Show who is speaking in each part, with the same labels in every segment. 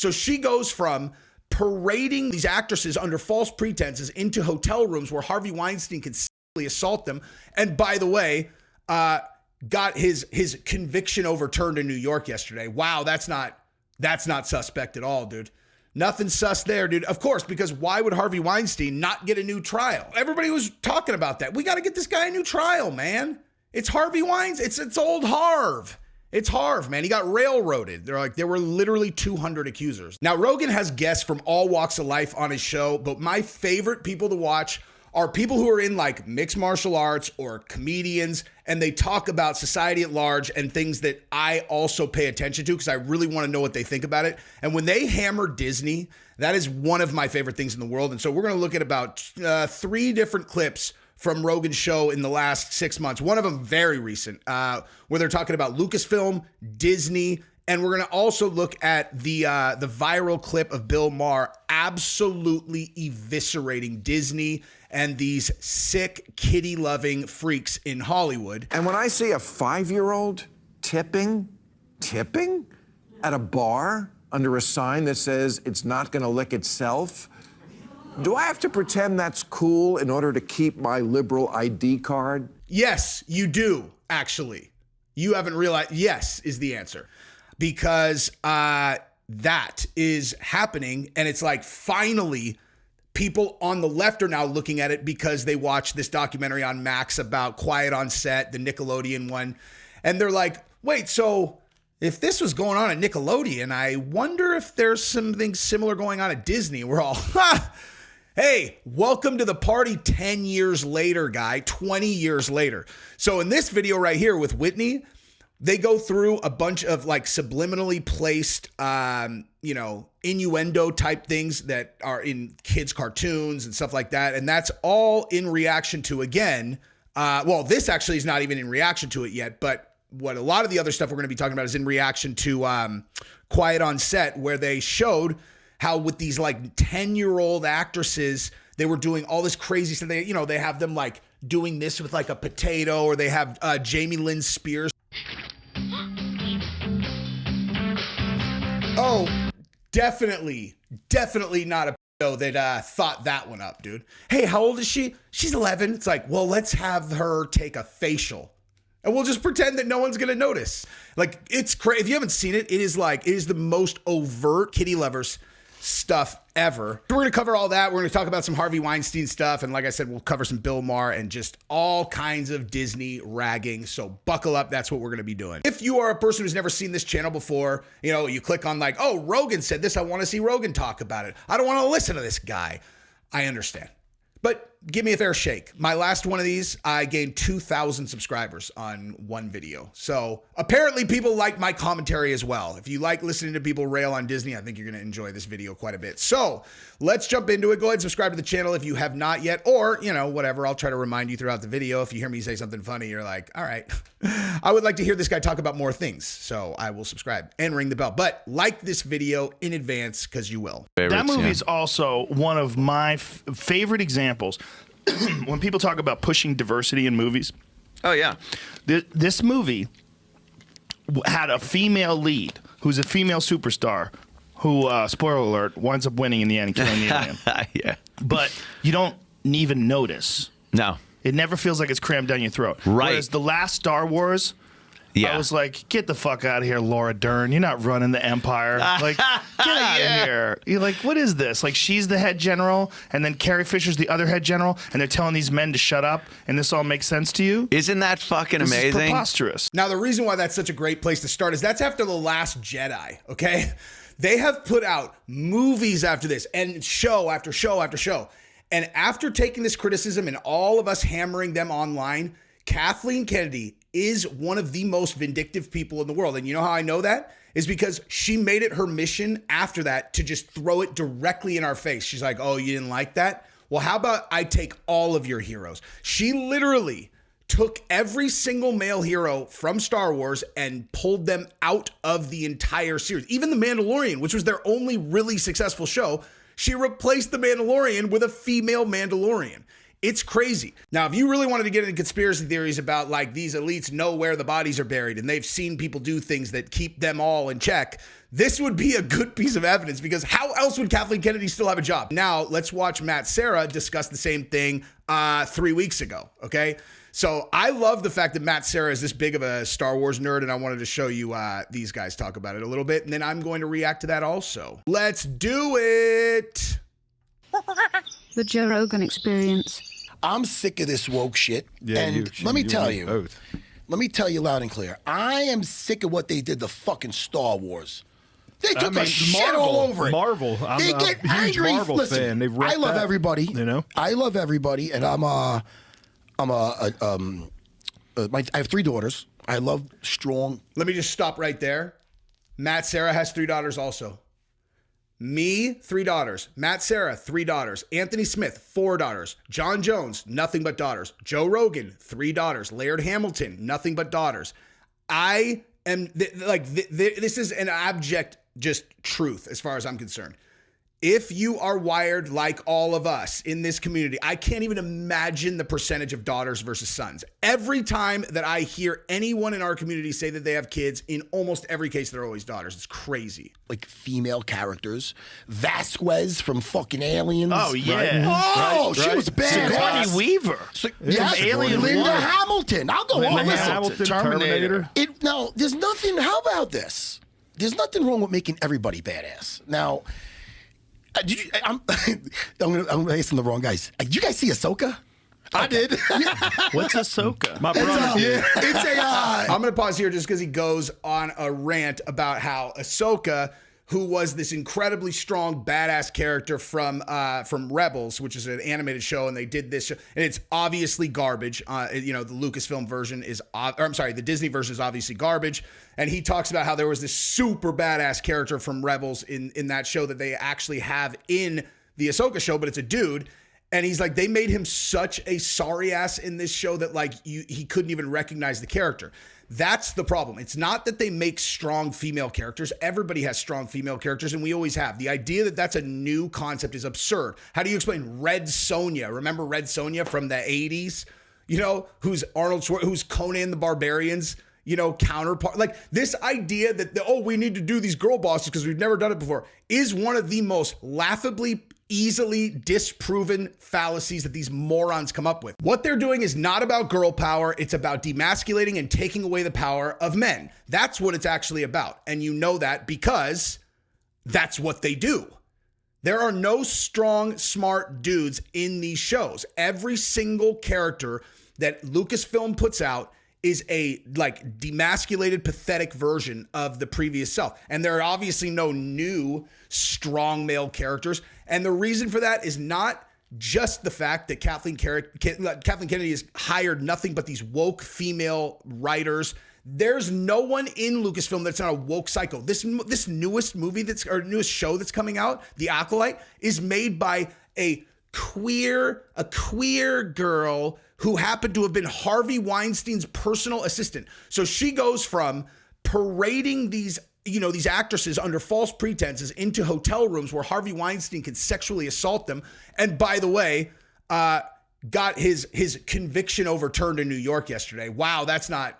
Speaker 1: So she goes from parading these actresses under false pretenses into hotel rooms where Harvey Weinstein could sexually assault them. And by the way, got his conviction overturned in New York yesterday. Wow, that's not suspect at all, dude. Nothing sus there, dude. Of course, because why would Harvey Weinstein not get a new trial? Everybody was talking about that. We got to get this guy a new trial, man. It's Harvey Weinstein. It's old Harv. It's Harv, man. He got railroaded. They're like, there were literally 200 accusers. Now, Rogan has guests from all walks of life on his show, but my favorite people to watch are people who are in like mixed martial arts or comedians, and they talk about society at large and things that I also pay attention to because I really want to know what they think about it. And when they hammer Disney, that is one of my favorite things in the world. And so we're going to look at about 3 different clips from Rogan's show in the last 6 months. One of them very recent, where they're talking about Lucasfilm, Disney, and we're going to also look at the viral clip of Bill Maher absolutely eviscerating Disney and these sick kitty-loving freaks in Hollywood.
Speaker 2: And when I see a 5-year-old tipping at a bar under a sign that says it's not going to lick itself, do I have to pretend that's cool in order to keep my liberal ID card?
Speaker 1: Yes, you do, actually. You haven't realized, yes, is the answer. Because that is happening, and it's like finally people on the left are now looking at it because they watched this documentary on Max about Quiet on Set, the Nickelodeon one, and they're like, wait, so if this was going on at Nickelodeon, I wonder if there's something similar going on at Disney. We're all, hey, welcome to the party 10 years later, guy, 20 years later. So in this video right here with Whitney, they go through a bunch of like subliminally placed, innuendo type things that are in kids' cartoons and stuff like that. And that's all in reaction to, again, this actually is not even in reaction to it yet, but what a lot of the other stuff we're going to be talking about is in reaction to Quiet on Set, where they showed how with these like 10-year-old actresses, they were doing all this crazy stuff. They have them like doing this with like a potato, or they have Jamie Lynn Spears. Oh, definitely not a pedo that thought that one up, dude. Hey, how old is she? She's 11. It's like, well, let's have her take a facial, and we'll just pretend that no one's gonna notice. Like, it's crazy. If you haven't seen it, it is the most overt kitty lovers stuff ever. We're going to cover all that. We're going to talk about some Harvey Weinstein stuff. And like I said, we'll cover some Bill Maher and just all kinds of Disney ragging. So buckle up. That's what we're going to be doing. If you are a person who's never seen this channel before, you click on like, oh, Rogan said this. I want to see Rogan talk about it. I don't want to listen to this guy. I understand. But give me a fair shake. My last one of these, I gained 2,000 subscribers on one video. So apparently people like my commentary as well. If you like listening to people rail on Disney, I think you're going to enjoy this video quite a bit. So let's jump into it. Go ahead and subscribe to the channel if you have not yet, or, whatever. I'll try to remind you throughout the video. If you hear me say something funny, you're like, all right, I would like to hear this guy talk about more things. So I will subscribe and ring the bell. But like this video in advance, because you will.
Speaker 3: That movie is also one of my favorite examples. When people talk about pushing diversity in movies,
Speaker 4: oh yeah,
Speaker 3: this movie had a female lead who's a female superstar who, spoiler alert, winds up winning in the end and killing the alien.
Speaker 4: Yeah,
Speaker 3: but you don't even notice.
Speaker 4: No,
Speaker 3: it never feels like it's crammed down your throat.
Speaker 4: Right.
Speaker 3: Whereas the last Star Wars,
Speaker 4: yeah,
Speaker 3: I was like, get the fuck out of here, Laura Dern. You're not running the Empire. Like, get out of here. You're like, what is this? Like, she's the head general, and then Carrie Fisher's the other head general, and they're telling these men to shut up, and this all makes sense to you?
Speaker 4: Isn't that fucking amazing?
Speaker 3: This is preposterous.
Speaker 1: Now, the reason why that's such a great place to start is that's after The Last Jedi, okay? They have put out movies after this, and show after show after show. And after taking this criticism and all of us hammering them online, Kathleen Kennedy is one of the most vindictive people in the world. And you know how I know that? Is because she made it her mission after that to just throw it directly in our face. She's like, oh, you didn't like that? Well, how about I take all of your heroes? She literally took every single male hero from Star Wars and pulled them out of the entire series. Even The Mandalorian, which was their only really successful show, she replaced The Mandalorian with a female Mandalorian. It's crazy. Now, if you really wanted to get into conspiracy theories about like these elites know where the bodies are buried and they've seen people do things that keep them all in check, this would be a good piece of evidence, because how else would Kathleen Kennedy still have a job? Now, let's watch Matt Serra discuss the same thing 3 weeks ago, okay? So I love the fact that Matt Serra is this big of a Star Wars nerd, and I wanted to show you these guys talk about it a little bit, and then I'm going to react to that also. Let's do it.
Speaker 5: The Joe Rogan Experience.
Speaker 6: I'm sick of this woke shit.
Speaker 7: Yeah,
Speaker 6: and let me tell you,
Speaker 7: both.
Speaker 6: let me tell you loud and clear. I am sick of what they did to fucking Star Wars. They took a shit all over it.
Speaker 7: Marvel. I'm
Speaker 6: They
Speaker 7: a
Speaker 6: get
Speaker 7: huge
Speaker 6: angry.
Speaker 7: Marvel
Speaker 6: Listen,
Speaker 7: fan. They've
Speaker 6: I
Speaker 7: wrecked
Speaker 6: love
Speaker 7: that,
Speaker 6: everybody.
Speaker 7: You know,
Speaker 6: I love everybody, and I have 3 daughters. I love strong.
Speaker 1: Let me just stop right there. Matt Serra has 3 daughters also. Me, 3 daughters. Matt Serra, 3 daughters. Anthony Smith, 4 daughters. John Jones, nothing but daughters. Joe Rogan, 3 daughters. Laird Hamilton, nothing but daughters. I am, this is an abject just truth as far as I'm concerned. If you are wired like all of us in this community, I can't even imagine the percentage of daughters versus sons. Every time that I hear anyone in our community say that they have kids, in almost every case, they're always daughters. It's crazy.
Speaker 6: Like female characters. Vasquez from fucking Aliens.
Speaker 3: Oh, yeah.
Speaker 6: Oh, she was badass.
Speaker 3: Sigourney Weaver.
Speaker 6: Yes,
Speaker 3: Alien
Speaker 6: Linda
Speaker 3: One.
Speaker 6: Hamilton. I'll go on. Listen.
Speaker 7: Hamilton, Terminator.
Speaker 6: No, there's nothing. How about this? There's nothing wrong with making everybody badass. Now, did you, I'm asking the wrong guys. Did you guys see Ahsoka? I did.
Speaker 3: What's Ahsoka?
Speaker 7: My brother did.
Speaker 6: It's a.
Speaker 1: I'm going to pause here just because he goes on a rant about how Ahsoka, who was this incredibly strong, badass character from Rebels, which is an animated show, and they did this show, and it's obviously garbage. The Lucasfilm version is, the Disney version is obviously garbage. And he talks about how there was this super badass character from Rebels in that show that they actually have in the Ahsoka show, but it's a dude. And he's like, they made him such a sorry ass in this show that he couldn't even recognize the character. That's the problem. It's not that they make strong female characters. Everybody has strong female characters, and we always have. The idea that that's a new concept is absurd. How do you explain Red Sonja? Remember Red Sonja from the 80s? Who's who's Conan the Barbarian's, counterpart. Like, this idea that, we need to do these girl bosses because we've never done it before is one of the most laughably easily disproven fallacies that these morons come up with. What they're doing is not about girl power. It's about demasculating and taking away the power of men. That's what it's actually about. And you know that because that's what they do. There are no strong, smart dudes in these shows. Every single character that Lucasfilm puts out is a demasculated, pathetic version of the previous self. And there are obviously no new strong male characters. And the reason for that is not just the fact that Kathleen Kennedy has hired nothing but these woke female writers. There's no one in Lucasfilm that's not a woke psycho. This newest movie newest show that's coming out, The Acolyte, is made by a queer girl who happened to have been Harvey Weinstein's personal assistant. So she goes from parading these actresses under false pretenses into hotel rooms where Harvey Weinstein could sexually assault them. And by the way, got his conviction overturned in New York yesterday. Wow, that's not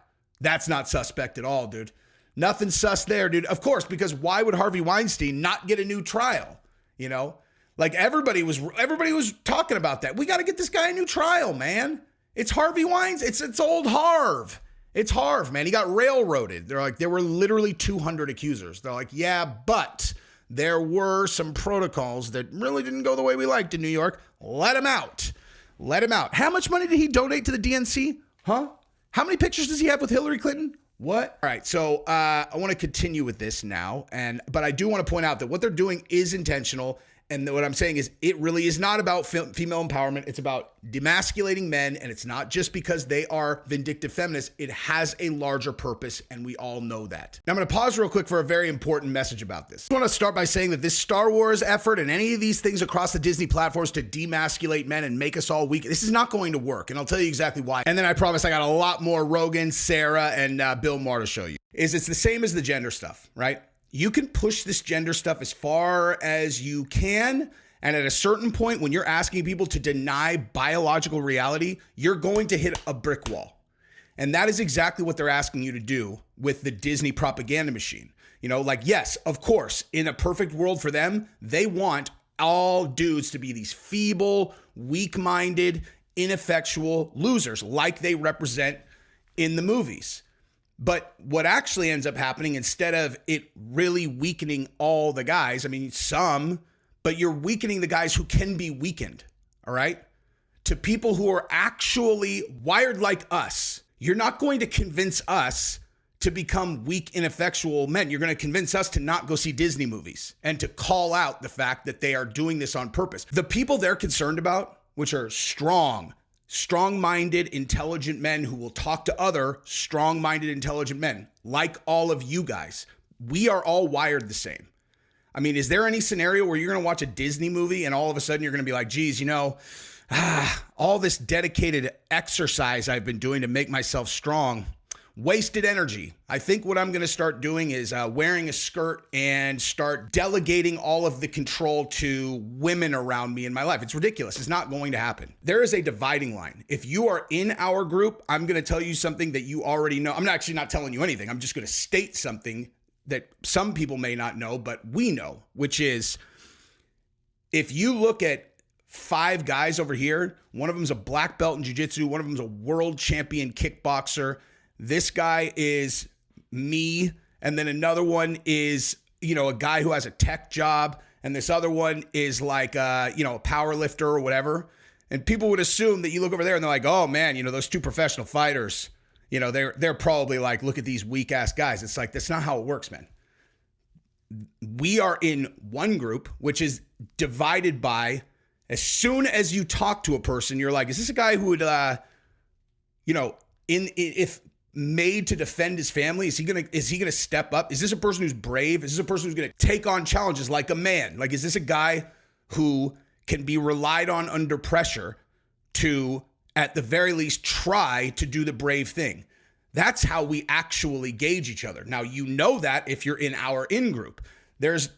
Speaker 1: suspect at all, dude. Nothing sus there, dude. Of course, because why would Harvey Weinstein not get a new trial? Everybody was talking about that. We got to get this guy a new trial, man. It's Harvey Weinstein. It's old Harv. It's Harv, man. He got railroaded. They're like, there were literally 200 accusers. They're like, yeah, but there were some protocols that really didn't go the way we liked in New York. Let him out. Let him out. How much money did he donate to the DNC? Huh? How many pictures does he have with Hillary Clinton? What? All right, so I want to continue with this now, but I do want to point out that what they're doing is intentional. And what I'm saying is it really is not about female empowerment. It's about demasculating men. And it's not just because they are vindictive feminists. It has a larger purpose. And we all know that. Now I'm going to pause real quick for a very important message about this. I want to start by saying that this Star Wars effort and any of these things across the Disney platforms to demasculate men and make us all weak, this is not going to work. And I'll tell you exactly why. And then I promise I got a lot more Rogan, Serra, and Bill Maher to show you. It's the same as the gender stuff, right? You can push this gender stuff as far as you can, And at a certain point, when you're asking people to deny biological reality, you're going to hit a brick wall. And that is exactly what they're asking you to do with the Disney propaganda machine. You know, like, yes, of course, in a perfect world for them, they want all dudes to be these feeble, weak-minded, ineffectual losers like they represent in the movies. But what actually ends up happening, instead of it really weakening all the guys, I mean, some, but you're weakening the guys who can be weakened, all right? To people who are actually wired like us. You're not going to convince us to become weak, ineffectual men. You're going to convince us to not go see Disney movies and to call out the fact that they are doing this on purpose. The people they're concerned about, which are strong-minded, intelligent men who will talk to other strong-minded, intelligent men, like all of you guys. We are all wired the same. I mean, is there any scenario where you're going to watch a Disney movie and all of a sudden you're going to be like, geez, you know, all this dedicated exercise I've been doing to make myself strong, wasted energy. I think what I'm going to start doing is wearing a skirt and start delegating all of the control to women around me in my life. It's ridiculous. It's not going to happen. There is a dividing line. If you are in our group, I'm going to tell you something that you already know. I'm actually not telling you anything. I'm just going to state something that some people may not know, but we know, which is if you look at 5 guys over here, one of them's a black belt in jiu-jitsu, one of them's a world champion kickboxer. This guy is me, and then another one is, you know, a guy who has a tech job, and this other one is like, you know, a power lifter or whatever. And people would assume that you look over there and they're like, oh man, you know, those 2 professional fighters, you know, they're probably like, look at these weak ass guys. It's like, that's not how it works, man. We are in one group, which is divided by, as soon as you talk to a person, you're like, is this a guy who would, you know, if made to defend his family, is he gonna step up? Is this a person who's brave? Is this a person who's gonna take on challenges like a man? Like, is this a guy who can be relied on under pressure to, at the very least, try to do the brave thing? That's how we actually gauge each other. Now, you know that if you're in our in-group. There is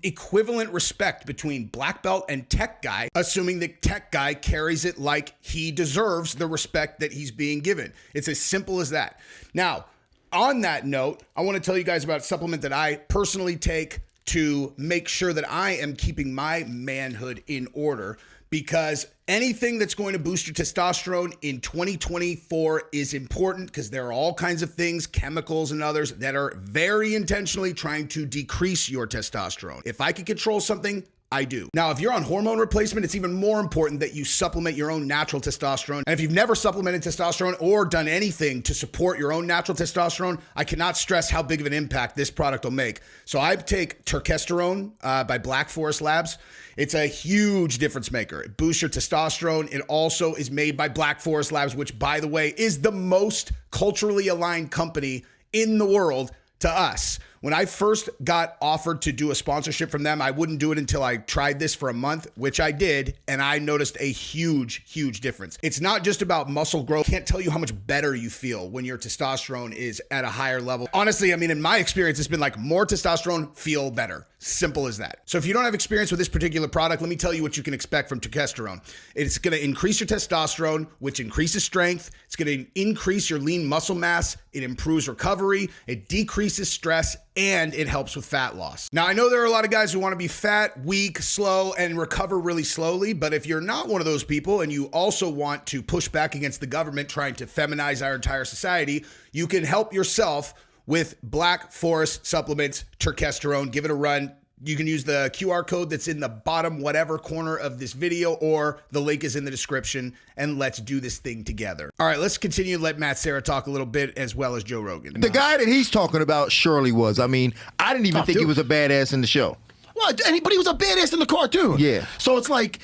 Speaker 1: equivalent respect between black belt and tech guy, assuming the tech guy carries it like he deserves the respect that he's being given. It's as simple as that. Now, on that note, I want to tell you guys about a supplement that I personally take to make sure that I am keeping my manhood in order, because anything that's going to boost your testosterone in 2024 is important, because there are all kinds of things, chemicals and others, that are very intentionally trying to decrease your testosterone. If I can control something, I do. Now, if you're on hormone replacement, it's even more important that you supplement your own natural testosterone. And if you've never supplemented testosterone or done anything to support your own natural testosterone, I cannot stress how big of an impact this product will make. So I take Testosterone by Black Forest Labs. It's a huge difference maker. It boosts your testosterone. It also is made by Black Forest Labs, which, by the way, is the most culturally aligned company in the world to us. When I first got offered to do a sponsorship from them, I wouldn't do it until I tried this for a month, which I did, and I noticed a huge, huge difference. It's not just about muscle growth. I can't tell you how much better you feel when your testosterone is at a higher level. Honestly, I mean, in my experience, it's been like more testosterone, feel better. Simple as that. So if you don't have experience with this particular product, let me tell you what you can expect from testosterone. It's going to increase your testosterone, which increases strength. It's going to increase your lean muscle mass. It improves recovery. It decreases stress, and it helps with fat loss. Now, I know there are a lot of guys who want to be fat, weak, slow, and recover really slowly, but if you're not one of those people and you also want to push back against the government trying to feminize our entire society, you can help yourself with Black Forest Supplements Testosterone. Give it a run. You can use the QR code that's in the bottom whatever corner of this video, or the link is in the description, and let's do this thing together. All right, let's continue to let Matt Serra talk a little bit, as well as Joe Rogan.
Speaker 7: The guy that he's talking about surely was. I mean, I didn't even think he was a badass in the show.
Speaker 6: Well, but he was a badass in the cartoon.
Speaker 7: Yeah.
Speaker 6: So it's like,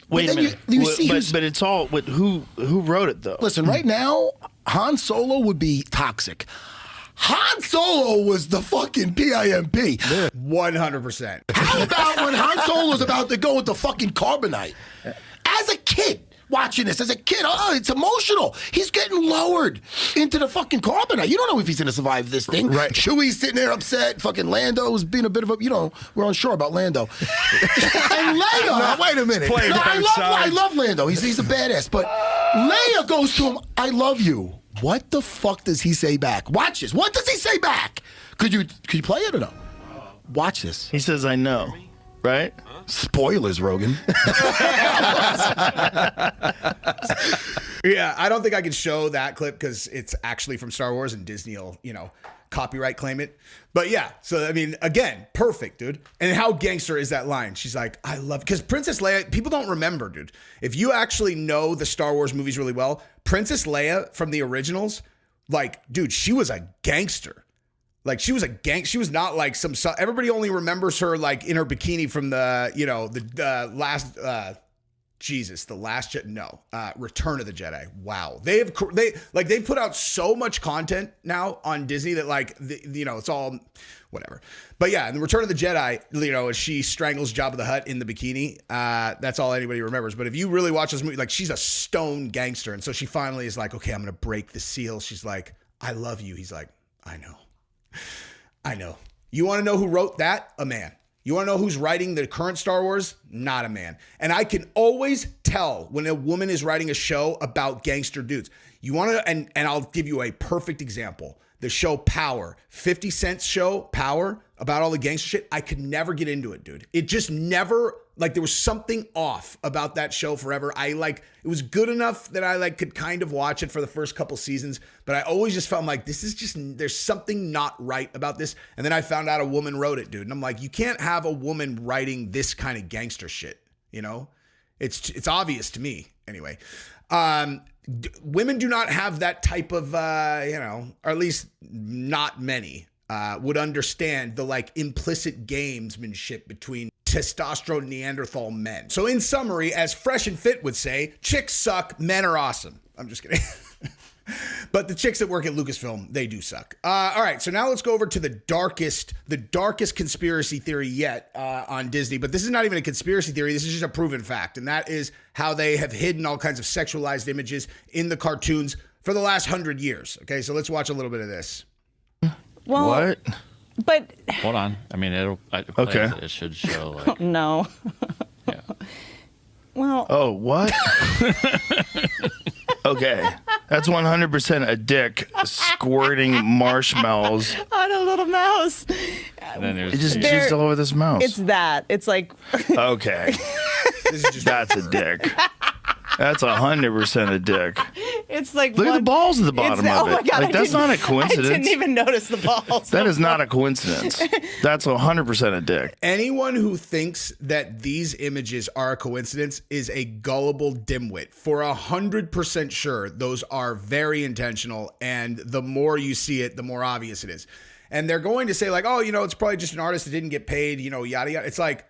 Speaker 3: wait a minute. But it's all who wrote it though.
Speaker 6: Listen, right now, Han Solo would be toxic. Han Solo was the fucking PIMP.
Speaker 1: 100%.
Speaker 6: How about when Han Solo was about to go with the fucking carbonite? As a kid, watching this as a kid. Oh, it's emotional. He's getting lowered into the fucking carbonite. You don't know if he's going to survive this thing.
Speaker 1: Right.
Speaker 6: Chewie's sitting there upset. Fucking Lando's being a bit of a, we're unsure about Lando. And Leia.
Speaker 7: Now, wait a minute.
Speaker 6: I love Lando. He's a badass. But Leia goes to him, I love you. What the fuck does he say back? Watch this. What does he say back? Could you play it or no? Watch this.
Speaker 3: He says, I know. Right?
Speaker 6: Spoilers, Rogan.
Speaker 1: Yeah, I don't think I could show that clip because it's actually from Star Wars and Disney will, copyright claim it. But yeah, so I mean, again, perfect, dude. And how gangster is that line? She's like, I love, because Princess Leia, people don't remember, dude. If you actually know the Star Wars movies really well, Princess Leia from the originals, like, dude, she was a gangster. Like, she was she was not like some, everybody only remembers her like in her bikini from the, the last, Return of the Jedi. Wow. They've put out so much content now on Disney that it's all whatever. But yeah, in the Return of the Jedi, as she strangles Jabba the Hutt in the bikini, that's all anybody remembers. But if you really watch this movie, like, she's a stone gangster. And so she finally is like, okay, I'm going to break the seal. She's like, I love you. He's like, I know. You want to know who wrote that? A man. You want to know who's writing the current Star Wars? Not a man. And I can always tell when a woman is writing a show about gangster dudes. You want to, and I'll give you a perfect example. The show Power, 50 Cent's show Power, about all the gangster shit. I could never get into it, dude. It just never, there was something off about that show forever. It was good enough that I could kind of watch it for the first couple seasons, but I always just felt like this is just, there's something not right about this. And then I found out a woman wrote it, dude. And I'm like, you can't have a woman writing this kind of gangster shit, It's obvious to me anyway. Women do not have that type of, or at least not many, would understand the implicit gamesmanship between testosterone Neanderthal men. So in summary, as Fresh and Fit would say, chicks suck, men are awesome. I'm just kidding. But the chicks that work at Lucasfilm, they do suck. All right, so now let's go over to the darkest conspiracy theory yet on Disney. But this is not even a conspiracy theory. This is just a proven fact. And that is how they have hidden all kinds of sexualized images in the cartoons for the last 100 years. Okay, so let's watch a little bit of this.
Speaker 8: Well,
Speaker 3: What?
Speaker 8: But
Speaker 9: Hold on. I mean,
Speaker 3: Okay.
Speaker 9: It should show
Speaker 8: no.
Speaker 9: yeah.
Speaker 8: Well,
Speaker 3: Oh, what? Okay. That's 100% a dick squirting marshmallows.
Speaker 8: on a little mouse.
Speaker 9: And then
Speaker 3: It
Speaker 9: there's
Speaker 3: just
Speaker 8: There-
Speaker 3: jizzed all over this mouse.
Speaker 8: It's that. It's like
Speaker 3: Okay.
Speaker 1: This is just
Speaker 3: That's a dick. That's 100% a dick.
Speaker 8: it's like
Speaker 3: Look at the
Speaker 8: one-
Speaker 3: balls at the bottom
Speaker 8: it's-
Speaker 3: of it.
Speaker 8: Oh my God,
Speaker 3: That's not a coincidence.
Speaker 8: I didn't even notice the balls.
Speaker 3: That is not a coincidence. That's 100% a dick.
Speaker 1: anyone who thinks that these images are a coincidence is a gullible dimwit. For 100% sure, those are very intentional, and the more you see it, the more obvious it is. And they're going to say it's probably just an artist that didn't get paid, yada yada. It's like,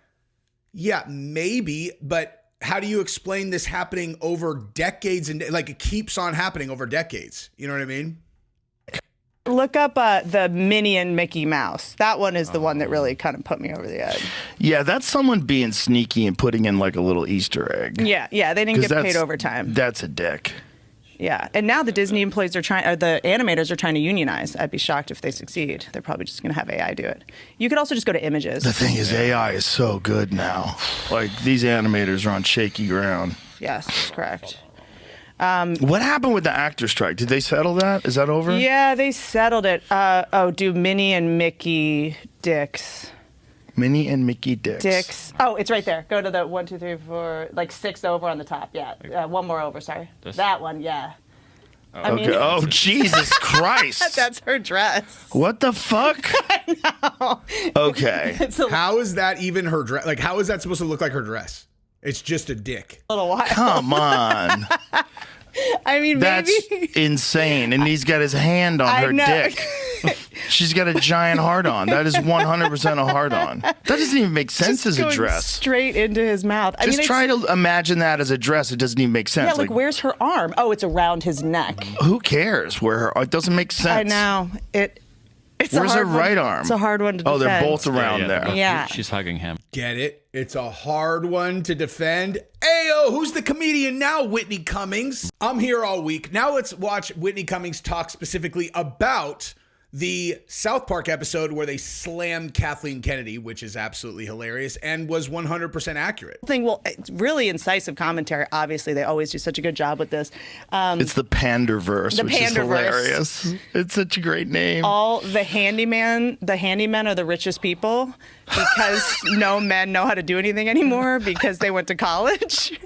Speaker 1: yeah, maybe, but how do you explain this happening over decades and it keeps on happening over decades? You know what I mean?
Speaker 8: Look up the Minnie and Mickey Mouse. That one is the one that really kind of put me over the edge.
Speaker 3: Yeah, that's someone being sneaky and putting in a little Easter egg.
Speaker 8: Yeah, they didn't
Speaker 3: 'Cause
Speaker 8: get paid
Speaker 3: that's-
Speaker 8: overtime.
Speaker 3: That's a dick.
Speaker 8: Yeah, and now the Disney employees the animators are trying to unionize. I'd be shocked if they succeed. They're probably just going to have AI do it. You could also just go to images.
Speaker 3: The thing is, AI is so good now. These animators are on shaky ground.
Speaker 8: Yes, that's correct.
Speaker 3: What happened with the actor strike? Did they settle that? Is that over?
Speaker 8: Yeah, they settled it. Do Minnie and Mickey dicks.
Speaker 3: Minnie and Mickey dicks.
Speaker 8: Dicks. Oh, it's right there. Go to the 1, 2, 3, 4, 6 over on the top. Yeah, one more over. Sorry,
Speaker 9: This?
Speaker 8: that one. Yeah. I
Speaker 3: Okay.
Speaker 8: mean,
Speaker 3: Oh, Jesus Christ.
Speaker 8: that's her dress.
Speaker 3: What the fuck? Okay.
Speaker 8: It's a
Speaker 1: How is that even her dress? How is that supposed to look like her dress? It's just a dick.
Speaker 8: little while.
Speaker 3: Come on.
Speaker 8: I mean,
Speaker 3: That's
Speaker 8: maybe.
Speaker 3: insane. And he's got his hand on
Speaker 8: I
Speaker 3: her
Speaker 8: know.
Speaker 3: dick. She's got a giant heart on. That is 100% a heart on. That doesn't even make sense as a
Speaker 8: Going
Speaker 3: dress.
Speaker 8: straight into his mouth. I
Speaker 3: Just
Speaker 8: mean,
Speaker 3: try to imagine that as a dress. It doesn't even make sense.
Speaker 8: Yeah, where's her arm? Oh, it's around his neck.
Speaker 3: Who cares where her? It doesn't make sense.
Speaker 8: I know it.
Speaker 3: Where's her right arm?
Speaker 8: It's a hard one to defend.
Speaker 3: Oh, they're both around
Speaker 9: Yeah,
Speaker 3: there.
Speaker 8: Yeah.
Speaker 9: She's hugging him.
Speaker 1: Get it? It's a hard one to defend. Ayo, who's the comedian now? Whitney Cummings. I'm here all week. Now let's watch Whitney Cummings talk specifically about the South Park episode where they slammed Kathleen Kennedy, which is absolutely hilarious and was 100% accurate.
Speaker 8: Well, it's really incisive commentary. Obviously, they always do such a good job with this.
Speaker 3: It's the Panderverse, which is hilarious. It's such a great name.
Speaker 8: All the handymen are the richest people because no men know how to do anything anymore because they went to college.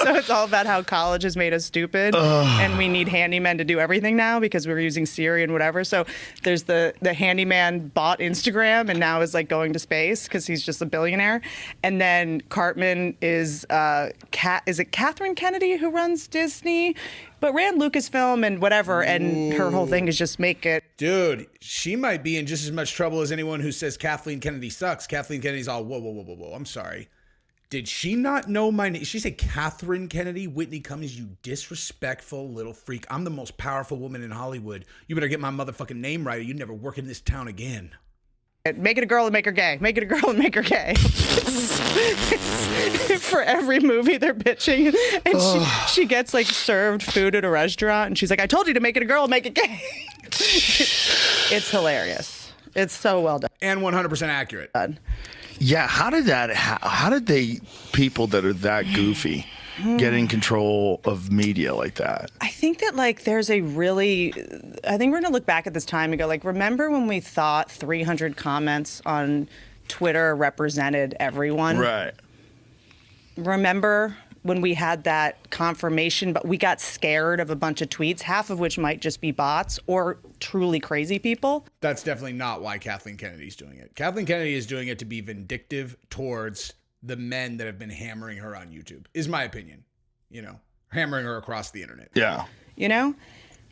Speaker 8: So it's all about how college has made us stupid, and we need handymen to do everything now because we're using Siri and whatever. So there's the handyman bought Instagram and now is like going to space because he's just a billionaire. And then Cartman is is it Kathleen Kennedy who runs Disney, but ran Lucasfilm and whatever. And her whole thing is just make it.
Speaker 1: Dude, she might be in just as much trouble as anyone who says Kathleen Kennedy sucks. Kathleen Kennedy's all, whoa. I'm sorry. Did she not know my name? She said Catherine Kennedy, Whitney Cummings, you disrespectful little freak. I'm the most powerful woman in Hollywood. You better get my motherfucking name right or you never work in this town again.
Speaker 8: Make it a girl and make her gay. Make it a girl and make her gay. For every movie they're pitching. And she gets like served food at a restaurant and she's like, I told you to make it a girl and make it gay. It's hilarious. It's so well done.
Speaker 1: And 100% accurate.
Speaker 3: Yeah, how did they people that are that goofy get in control of media like that?
Speaker 8: I think that like I think we're gonna look back at this time and go like, remember when we thought 300 comments on Twitter represented everyone?
Speaker 3: Right.
Speaker 8: Remember when we had that confirmation, but we got scared of a bunch of tweets, half of which might just be bots or truly crazy people?
Speaker 1: That's definitely not why Kathleen Kennedy's doing it. Kathleen Kennedy is doing it to be vindictive towards the men that have been hammering her on YouTube, is my opinion. You know, hammering her across the internet.
Speaker 3: Yeah.
Speaker 8: You know?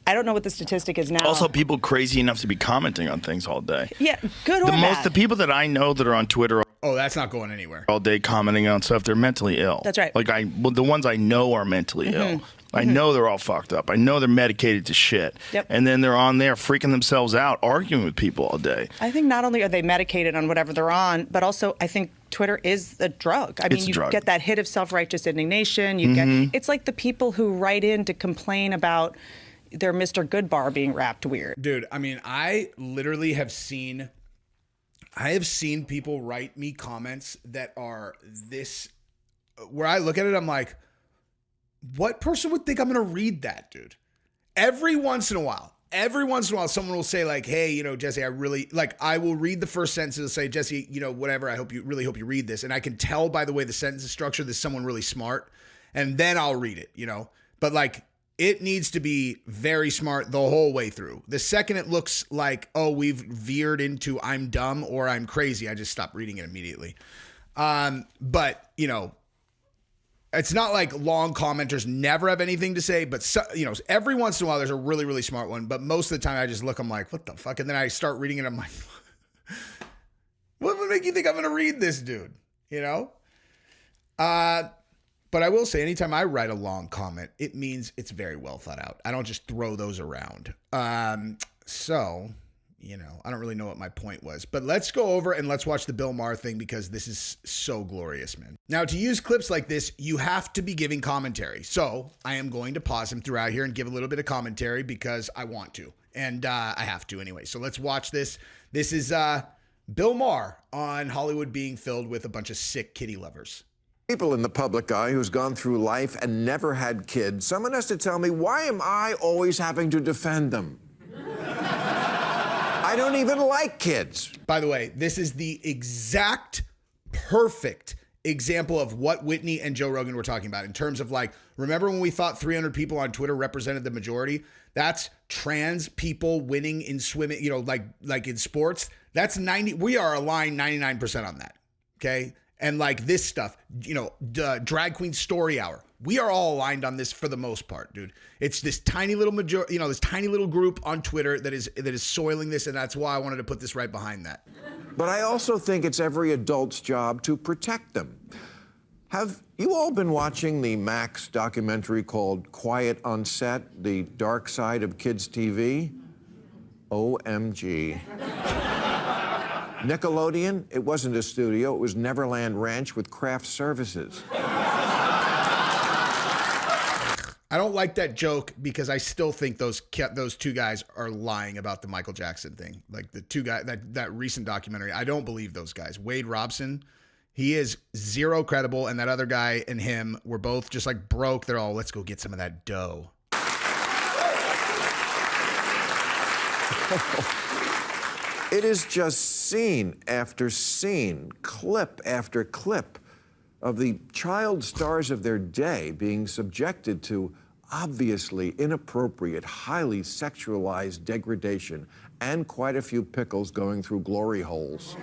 Speaker 8: I don't know what the statistic is now.
Speaker 3: Also, people crazy enough to be commenting on things all day.
Speaker 8: Yeah, good or bad.
Speaker 3: The people that I know that are on Twitter
Speaker 1: that's not going anywhere.
Speaker 3: all day commenting on stuff, they're mentally ill.
Speaker 8: That's right.
Speaker 3: Like the ones I know are mentally ill. I know they're all fucked up. I know they're medicated to shit.
Speaker 8: Yep.
Speaker 3: And then they're on there freaking themselves out, arguing with people all day.
Speaker 8: I think not only are they medicated on whatever they're on, but also I think Twitter is a drug. I mean, you get that hit of self-righteous indignation. You get it's like the people who write in to complain about their Mr. Goodbar being wrapped weird.
Speaker 1: Dude, I mean, I literally have seen people write me comments that are this, where I look at it, I'm like, what person would think I'm going to read that, dude? Every once in a while, someone will say like, hey, you know, Jesse, I will read the first sentence and say, Jesse, you know, whatever, I really hope you read this. And I can tell by the way the sentence is structured, there's someone really smart. And then I'll read it, you know, but like, it needs to be very smart the whole way through. The second it looks like, oh, we've veered into I'm dumb or I'm crazy, I just stop reading it immediately. But, you know, it's not like long commenters never have anything to say, but, you know, every once in a while there's a really, really smart one. But most of the time I just look, I'm like, what the fuck? And then I start reading it. I'm like, what would make you think I'm going to read this, dude? You know? But I will say, anytime I write a long comment, it means it's very well thought out. I don't just throw those around. So, you know, I don't really know what my point was. But let's go over and let's watch the Bill Maher thing because this is so glorious, man. Now, to use clips like this, you have to be giving commentary. So I am going to pause him throughout here and give a little bit of commentary because I want to. And I have to anyway. So let's watch this. This is Bill Maher on Hollywood being filled with a bunch of sick kitty lovers.
Speaker 2: People in the public eye who's gone through life and never had kids, someone has to tell me, why am I always having to defend them? I don't even like kids.
Speaker 1: By the way, this is the exact perfect example of what Whitney and Joe Rogan were talking about in terms of like, remember when we thought 300 people on Twitter represented the majority? That's trans people winning in swimming, you know, like in sports. That's 90. We are aligned 99% on that. Okay. And like this stuff, you know, drag queen story hour. We are all aligned on this for the most part, dude. It's this tiny little this tiny little group on Twitter that is soiling this, and that's why I wanted to put this right behind that.
Speaker 2: But I also think it's every adult's job to protect them. Have you all been watching the Max documentary called Quiet on Set, The Dark Side of Kids TV? OMG. Nickelodeon, it wasn't a studio, it was Neverland Ranch with craft services.
Speaker 1: I don't like that joke because I still think those two guys are lying about the Michael Jackson thing. Like the two guys, that recent documentary, I don't believe those guys. Wade Robson, he is zero credible, and that other guy and him were both just like broke. They're all, let's go get some of that dough.
Speaker 2: It is just scene after scene, clip after clip of the child stars of their day being subjected to obviously inappropriate, highly sexualized degradation, and quite a few pickles going through glory holes.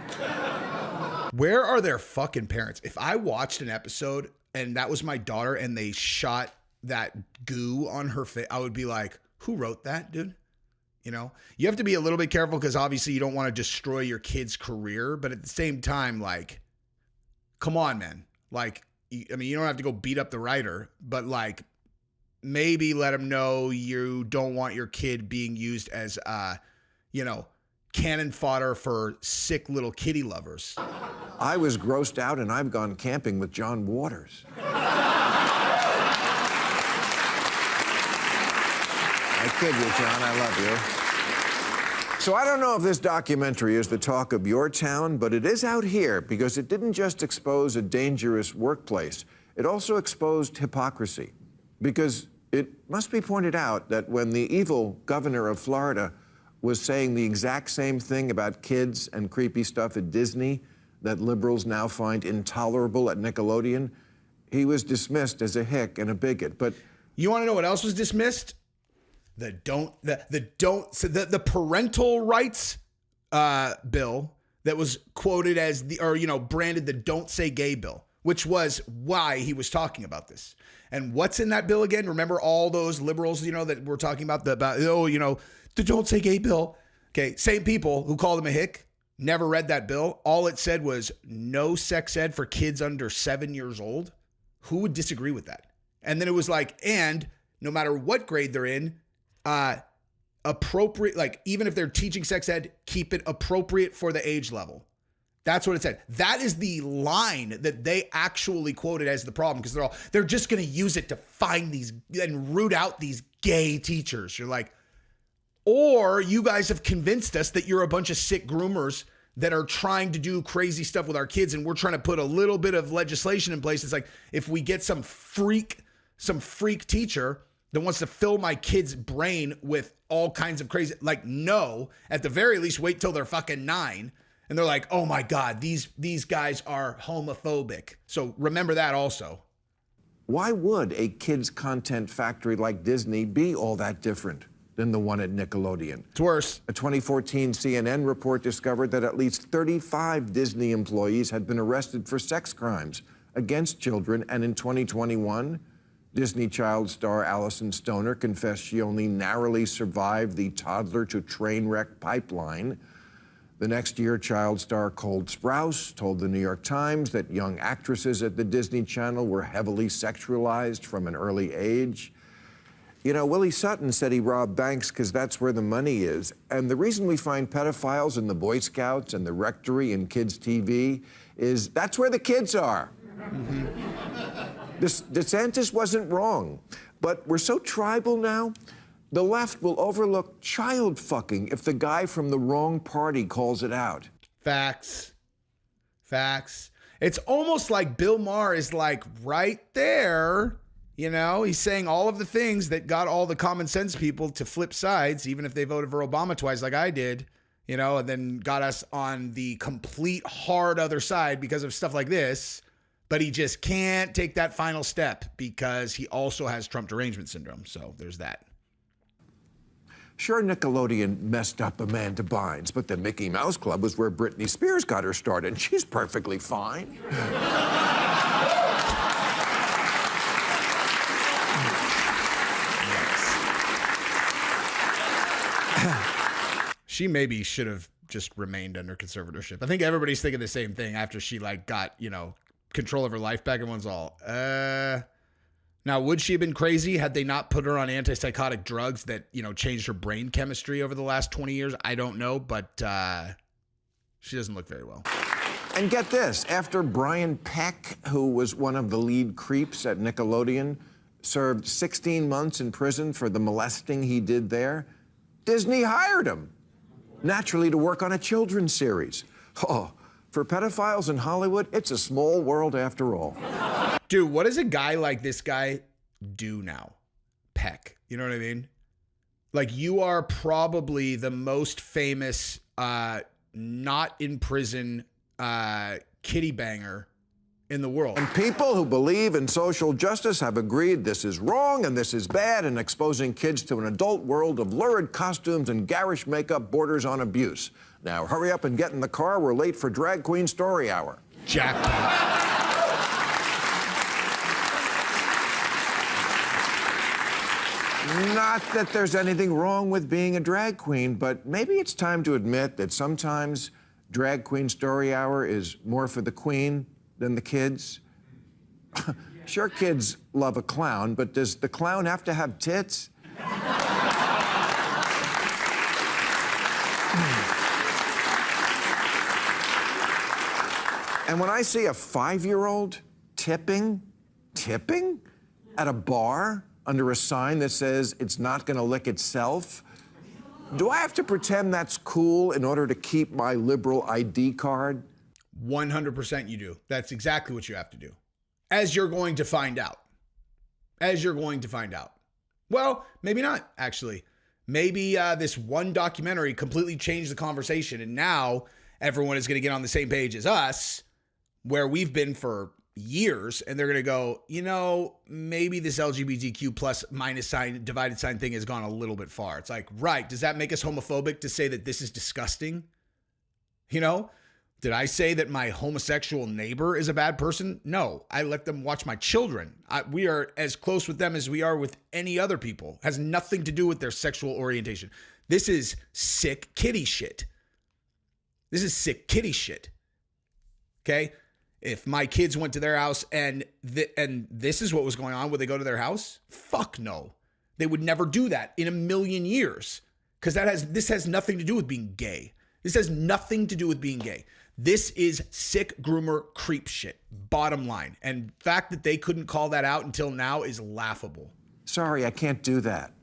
Speaker 1: Where are their fucking parents? If I watched an episode and that was my daughter and they shot that goo on her face, I would be like, who wrote that, dude? You know, you have to be a little bit careful because obviously you don't want to destroy your kid's career. But at the same time, like, come on, man. Like, I mean, you don't have to go beat up the writer, but like, maybe let them know you don't want your kid being used as, you know, cannon fodder for sick little kitty lovers.
Speaker 2: I was grossed out and I've gone camping with John Waters. I kid you, John, I love you. So I don't know if this documentary is the talk of your town, but it is out here because it didn't just expose a dangerous workplace. It also exposed hypocrisy. Because it must be pointed out that when the evil governor of Florida was saying the exact same thing about kids and creepy stuff at Disney that liberals now find intolerable at Nickelodeon, he was dismissed as a hick and a bigot. But
Speaker 1: you want to know what else was dismissed? The parental rights bill that was quoted as branded the Don't Say Gay bill, which was why he was talking about this. And what's in that bill again? Remember all those liberals, that we're talking about the Don't Say Gay bill. Okay, same people who called him a hick never read that bill. All it said was no sex ed for kids under 7 years old. Who would disagree with that? And then it was like, and no matter what grade they're in, appropriate, like even if they're teaching sex ed, keep it appropriate for the age level. That's what it said. That is the line that they actually quoted as the problem, because they're just going to use it to find these and root out these gay teachers. You're like, or you guys have convinced us that you're a bunch of sick groomers that are trying to do crazy stuff with our kids, and we're trying to put a little bit of legislation in place. It's like, if we get some freak teacher that wants to fill my kid's brain with all kinds of crazy, like, no, at the very least, wait till they're fucking 9. And they're like, oh my God, these guys are homophobic. So remember that also.
Speaker 2: why would a kids' content factory like Disney be all that different than the one at Nickelodeon?
Speaker 1: It's worse.
Speaker 2: A 2014 CNN report discovered that at least 35 Disney employees had been arrested for sex crimes against children, and in 2021, Disney child star Allison Stoner confessed she only narrowly survived the toddler to train wreck pipeline. The next year, child star Cole Sprouse told the New York Times that young actresses at the Disney Channel were heavily sexualized from an early age. You know, Willie Sutton said he robbed banks because that's where the money is. And the reason we find pedophiles in the Boy Scouts and the Rectory and kids' TV is that's where the kids are. DeSantis wasn't wrong, but we're so tribal now. The left will overlook child fucking if the guy from the wrong party calls it out.
Speaker 1: Facts. It's almost like Bill Maher is like right there. You know, he's saying all of the things that got all the common sense people to flip sides, even if they voted for Obama twice like I did, you know, and then got us on the complete hard other side because of stuff like this. But he just can't take that final step because he also has Trump derangement syndrome. So there's that.
Speaker 2: Sure, Nickelodeon messed up Amanda Bynes, but the Mickey Mouse Club was where Britney Spears got her start, and she's perfectly fine.
Speaker 1: She maybe should have just remained under conservatorship. I think everybody's thinking the same thing after she like got, you know, control of her life back. Everyone's all, no, Now, would she have been crazy had they not put her on antipsychotic drugs that, changed her brain chemistry over the last 20 years? I don't know, but she doesn't look very well.
Speaker 2: And get this, after Brian Peck, who was one of the lead creeps at Nickelodeon, served 16 months in prison for the molesting he did there, Disney hired him, naturally to work on a children's series. Oh, for pedophiles in Hollywood, it's a small world after all.
Speaker 1: Dude, what does a guy like this guy do now? Peck. You know what I mean? Like, you are probably the most famous, not in prison kitty banger in the world.
Speaker 2: And people who believe in social justice have agreed this is wrong and this is bad, and exposing kids to an adult world of lurid costumes and garish makeup borders on abuse. Now, hurry up and get in the car. We're late for Drag Queen Story Hour.
Speaker 1: Jackpot.
Speaker 2: Not that there's anything wrong with being a drag queen, but maybe it's time to admit that sometimes Drag Queen Story Hour is more for the queen than the kids. Sure, kids love a clown, but does the clown have to have tits? And when I see a 5-year-old tipping at a bar under a sign that says it's not gonna lick itself, do I have to pretend that's cool in order to keep my liberal ID card?
Speaker 1: 100% you do. That's exactly what you have to do. As you're going to find out. Well, maybe not, actually. Maybe this one documentary completely changed the conversation, and now everyone is going to get on the same page as us, where we've been for years, and they're going to go, maybe this LGBTQ plus minus sign, divided sign thing has gone a little bit far. It's like, right, does that make us homophobic to say that this is disgusting? Did I say that my homosexual neighbor is a bad person? No, I let them watch my children. We are as close with them as we are with any other people. Has nothing to do with their sexual orientation. This is sick kitty shit. Okay? If my kids went to their house and this is what was going on, would they go to their house? Fuck no. They would never do that in a million years. Because this has nothing to do with being gay. This has nothing to do with being gay. This is sick groomer creep shit, bottom line. And the fact that they couldn't call that out until now is laughable.
Speaker 2: Sorry, I can't do that.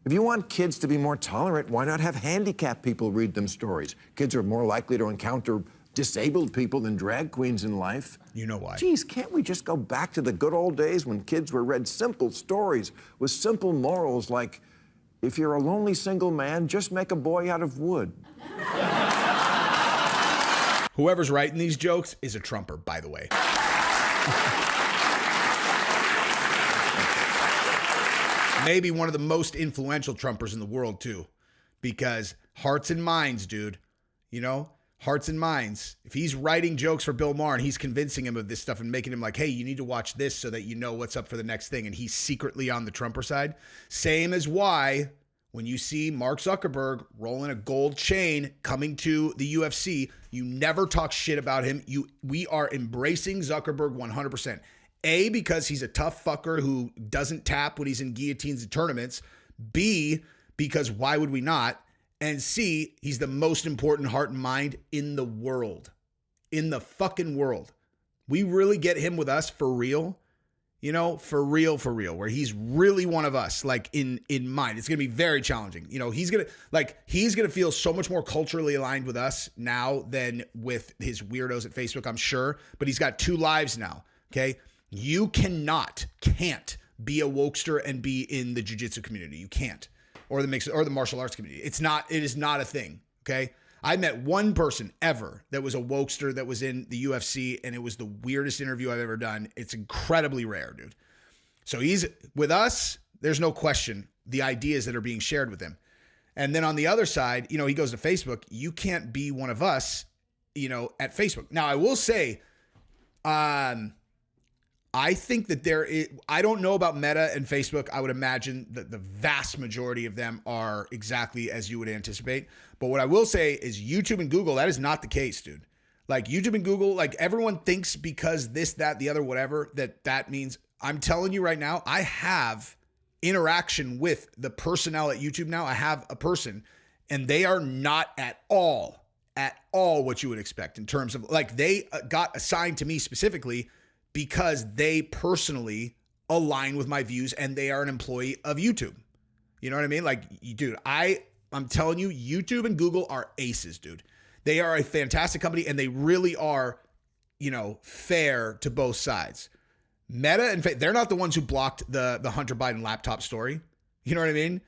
Speaker 2: If you want kids to be more tolerant, why not have handicapped people read them stories? Kids are more likely to encounter disabled people than drag queens in life.
Speaker 1: You know why?
Speaker 2: Geez, can't we just go back to the good old days when kids were read simple stories with simple morals like, if you're a lonely single man, just make a boy out of wood.
Speaker 1: Whoever's writing these jokes is a Trumper, by the way. Maybe one of the most influential Trumpers in the world, too. Because hearts and minds, dude. Hearts and minds. If he's writing jokes for Bill Maher and he's convincing him of this stuff and making him like, hey, you need to watch this so that you know what's up for the next thing, and he's secretly on the Trumper side. Same as why when you see Mark Zuckerberg rolling a gold chain coming to the UFC, you never talk shit about him. We are embracing Zuckerberg 100%. A, because he's a tough fucker who doesn't tap when he's in guillotines and tournaments. B, because why would we not? And C, he's the most important heart and mind in the world. In the fucking world. We really get him with us for real. For real, where he's really one of us, like in mind. It's going to be very challenging. He's going to feel so much more culturally aligned with us now than with his weirdos at Facebook, I'm sure. But he's got 2 lives now, okay? You can't be a wokester and be in the jiu-jitsu community. You can't. Or the martial arts community. It is not a thing, okay? I met one person ever that was a wokester that was in the UFC, and it was the weirdest interview I've ever done. It's incredibly rare, dude. So he's with us. There's no question the ideas that are being shared with him. And then on the other side, he goes to Facebook. You can't be one of us, at Facebook. Now, I will say, I think that I don't know about Meta and Facebook. I would imagine that the vast majority of them are exactly as you would anticipate. But what I will say is YouTube and Google, that is not the case, dude. Like YouTube and Google, like everyone thinks because this, that, the other, whatever, that means I'm telling you right now, I have interaction with the personnel at YouTube now. I have a person, and they are not at all what you would expect in terms of like they got assigned to me specifically because they personally align with my views and they are an employee of YouTube. You know what I mean? Like, dude, I'm telling you, YouTube and Google are aces, dude. They are a fantastic company and they really are, you know, fair to both sides. Meta, in fact, they're not the ones who blocked the Hunter Biden laptop story. You know what I mean?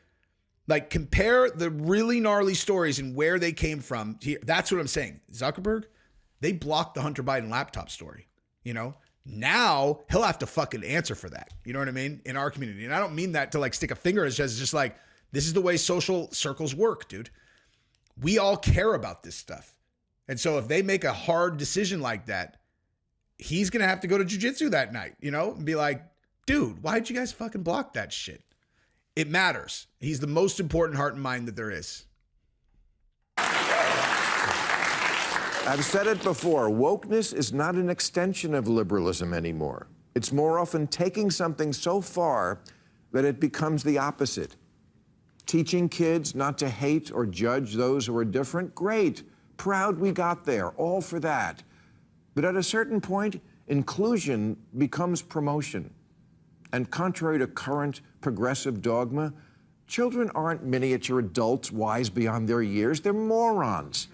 Speaker 1: Like, compare the really gnarly stories and where they came from. That's what I'm saying. Zuckerberg, they blocked the Hunter Biden laptop story. You know, now he'll have to fucking answer for that. You know what I mean? In our community. And I don't mean that to like stick a finger. It's just like, this is the way social circles work, dude. We all care about this stuff. And so if they make a hard decision like that, he's going to have to go to jiu-jitsu that night, you know, and be like, dude, why'd you guys fucking block that shit? It matters. He's the most important heart and mind that there is.
Speaker 2: I've said it before, wokeness is not an extension of liberalism anymore. It's more often taking something so far that it becomes the opposite. Teaching kids not to hate or judge those who are different, great. Proud we got there, all for that. But at a certain point, inclusion becomes promotion. And contrary to current progressive dogma, children aren't miniature adults wise beyond their years. They're morons.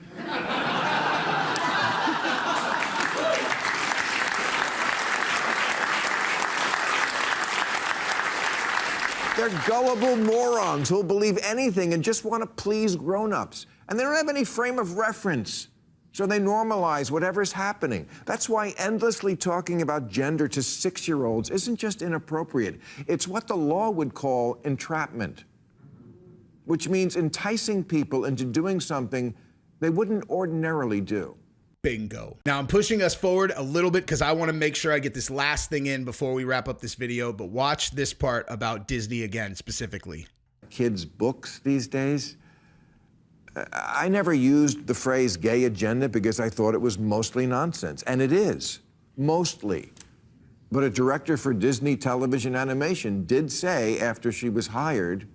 Speaker 2: They're gullible morons who'll believe anything and just want to please grown-ups. And they don't have any frame of reference. So they normalize whatever's happening. That's why endlessly talking about gender to 6-year-olds isn't just inappropriate. It's what the law would call entrapment, which means enticing people into doing something they wouldn't ordinarily do.
Speaker 1: Bingo. Now I'm pushing us forward a little bit because I want to make sure I get this last thing in before we wrap up this video, but watch this part about Disney again specifically.
Speaker 2: Kids' books these days. I never used the phrase gay agenda because I thought it was mostly nonsense, and it is, mostly. But a director for Disney Television Animation did say after she was hired,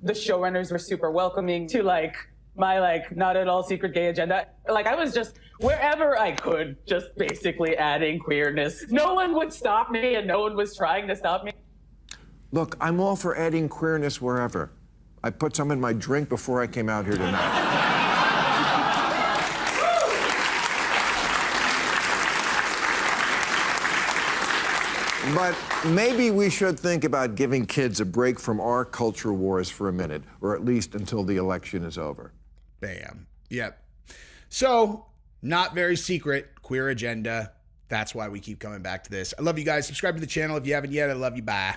Speaker 10: the showrunners were super welcoming to my not at all secret gay agenda. Like, I was just wherever I could, just basically adding queerness. No one would stop me and no one was trying to stop me.
Speaker 2: look, I'm all for adding queerness wherever. I put some in my drink before I came out here tonight. But maybe we should think about giving kids a break from our culture wars for a minute, or at least until the election is over.
Speaker 1: Bam. Yep. So, not very secret, queer agenda. That's why we keep coming back to this. I love you guys. Subscribe to the channel if you haven't yet. I love you. Bye.